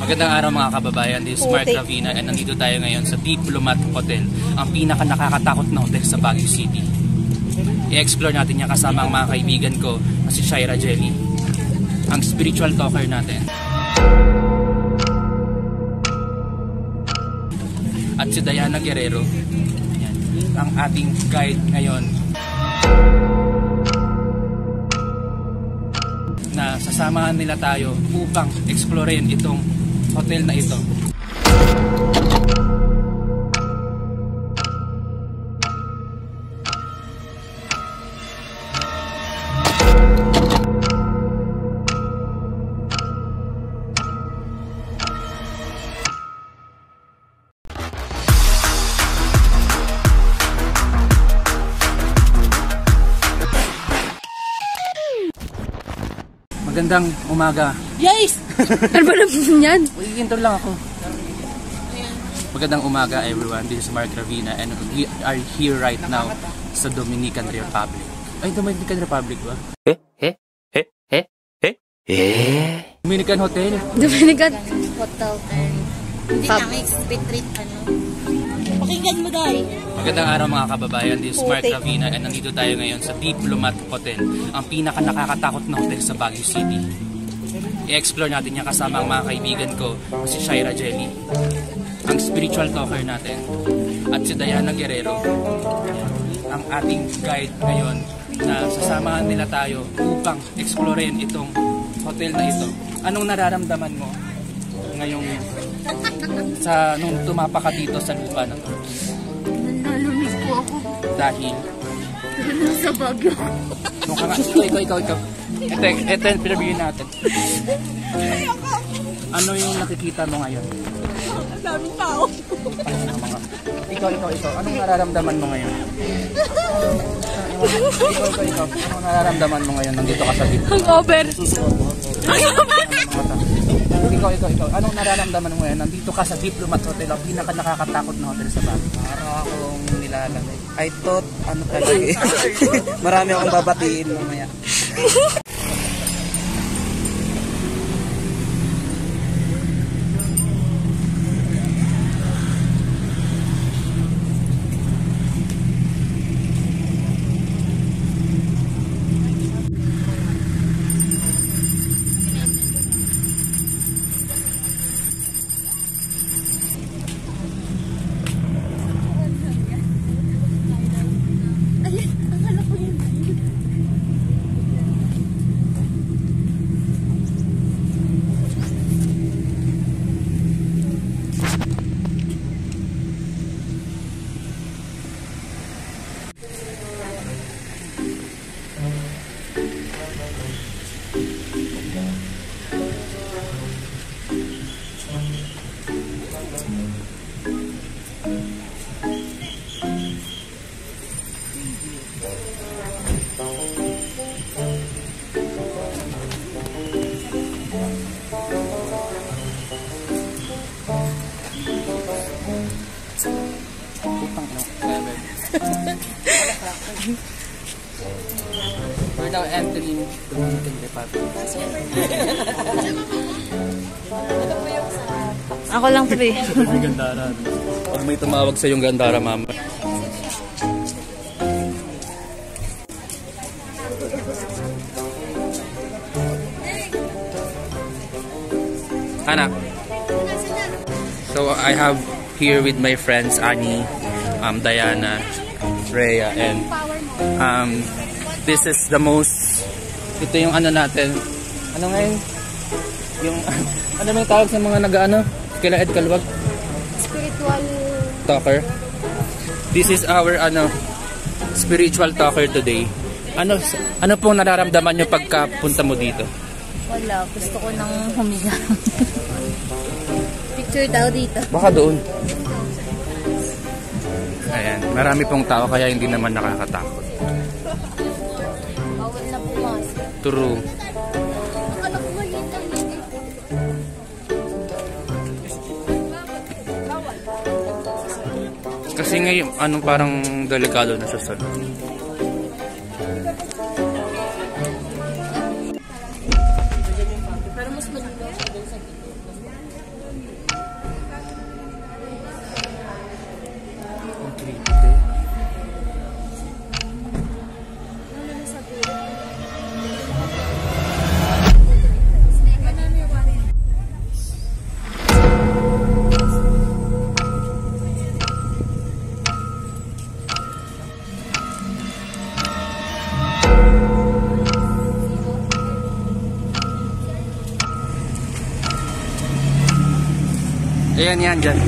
Magandang araw mga kababayan, this is Mark Ravina and nandito tayo ngayon sa Diplomat Hotel, ang pinaka nakakatakot na hotel sa Baguio City. I-explore natin yan kasama ang mga kaibigan ko na si Shaira Jelly, ang spiritual talker natin. At si Diana Guerrero, yan, ang ating guide ngayon. Na sasamahan nila tayo upang explorein itong hotel na ito. Magandang umaga. Yes! Ano ba naman yan? Intro lang ako. Magandang umaga everyone. This is Mark Ravina and we are here right now sa Dominican Republic. Ay, Dominican Republic ba? Dominican Hotel. Dominican Hotel and hindi kami expatriate Pakinggan mo dahil. Magandang araw mga kababayan. This is Mark Ravina and nandito tayo ngayon sa Diplomat Hotel, ang pinaka nakakatakot na hotel sa Baguio City. I-explore natin yan kasama ang mga kaibigan ko na si Shaira Jelly, ang spiritual talker natin, at si Diana Guerrero, ang ating guide ngayon na sasamahan nila tayo upang explorein itong hotel na ito. Anong nararamdaman mo ngayong nung tumapa ka dito sa lupa na to? Nalulungis po ako. Dahil? Sa Baguio. Ikaw. Ito yung pinabigyan natin. Ano yung nakikita mo ngayon? Ang daming tao. Ikaw. Anong nararamdaman mo ngayon? Ikaw. Anong nararamdaman mo ngayon nandito ka sa dito? Hangover. Ikaw. Anong nararamdaman mo ngayon nandito ka sa Diplomat Hotel, ang pinaka nakakatakot na hotel sa Baguio? Araw akong nilalamig. I thought, talaga eh. Marami akong babatiin mamaya. We're now entering Dominican Republic. Ako lang pre. May gandara. Pag may tumawag sa yung gandara, mama. Anak. So I have here with my friends Annie, Diana, Rhea, and this is the most, ito yung ano natin, ano ngayon? Yung, ano may tawag sa mga nag-ano? Kailaed kalwag? Spiritual Talker. This is our spiritual talker today. Ano pong nararamdaman nyo pagka punta mo dito? Wala, gusto ko nang humiga. Picture daw dito. Baka doon. Ayan, marami pong tao kaya hindi naman nakakatakot. Bawal na pumasok. True. Akala ko maliit lang yun. Kasi ngayon, parang delikado na sa salon. Ayan yan, dyan.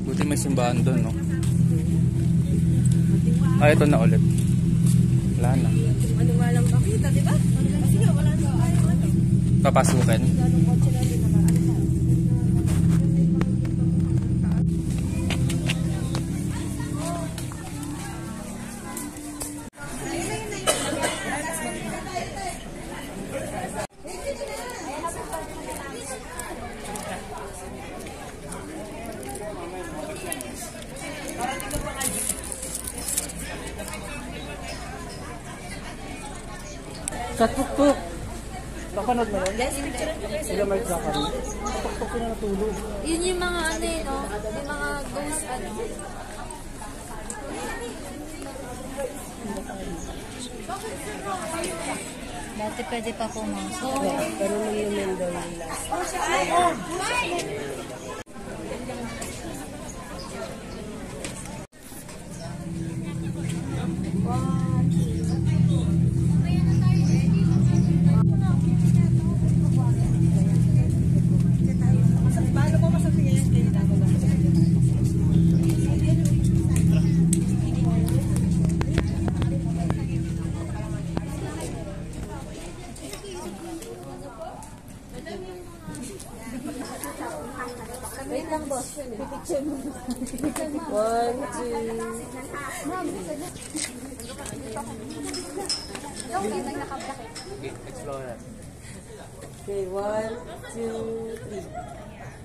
Buti may simbahan doon, no? Ah, ito na ulit. Wala na. Ano nga lang makita, di ba? Kasi nga, wala na. Papasukin. Sa tuktok. Napanood mo yun? Yes, sila Mark Zachary. Sa tuktok ko na natulog. Yun yung mga ano eh, no? Yung mga ghost ano. Dati pwede pa pumasok. Pero nung yung Mendon nila. Wait lang, boss. Picture mo. 1, 2. Explorer. Okay, 1, 2, 3.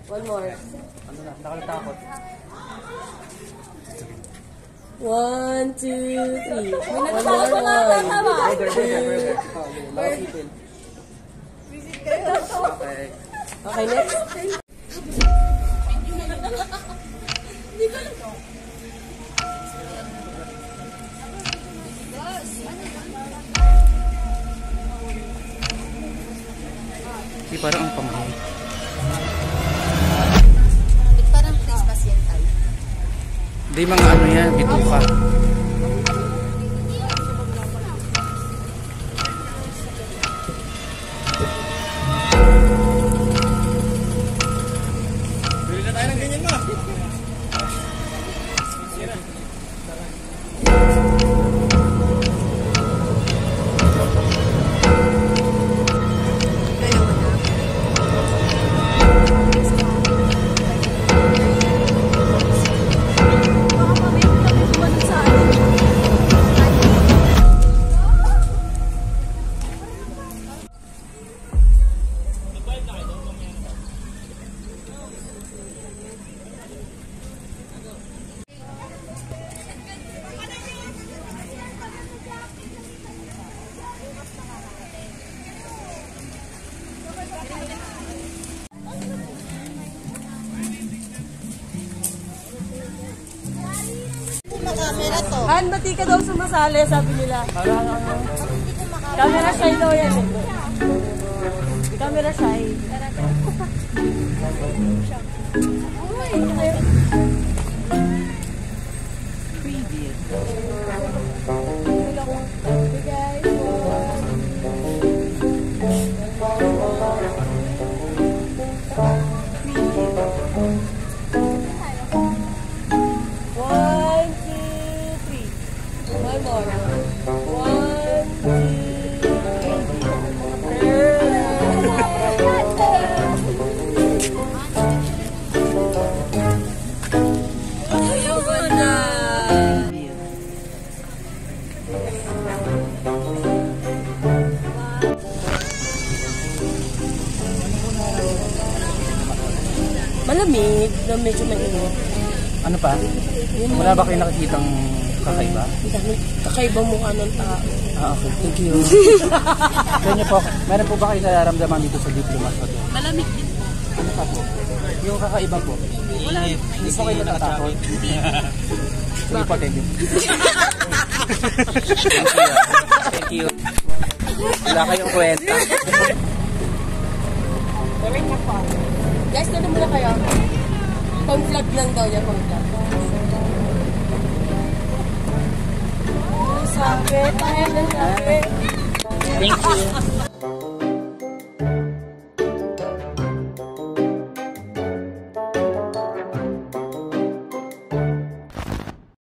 One more. Ano na? Nakalitakot. 1, 2, 3. One more one. Burger. Okay. Okay, next. Di parang ang pamahal. Parang Christmas yan tayo. Di mga ano yan, bituka. Camera to. Han, bati ka daw sumasali, sabi nila. Camera shy daw yan. Camera shy. Malamig, na medyo mainit. Ano pa? Wala ba kayo nakikitang kakaiba? Kakaibang mukha ng tao. Okay. Thank you. Kanya po, meron po ba kayo nararamdaman dito sa Diplomat Hotel? Malamig din po. Ano pa po? Yung kakaiba po? Hindi po kayo natatakot? Sige po, thank you. Thank you. Wala kayong kwenta. Guys, ano muna kayo? Pang-vlog lang daw yan, pang-vlog. Sakit, ay, sakit. Thank you.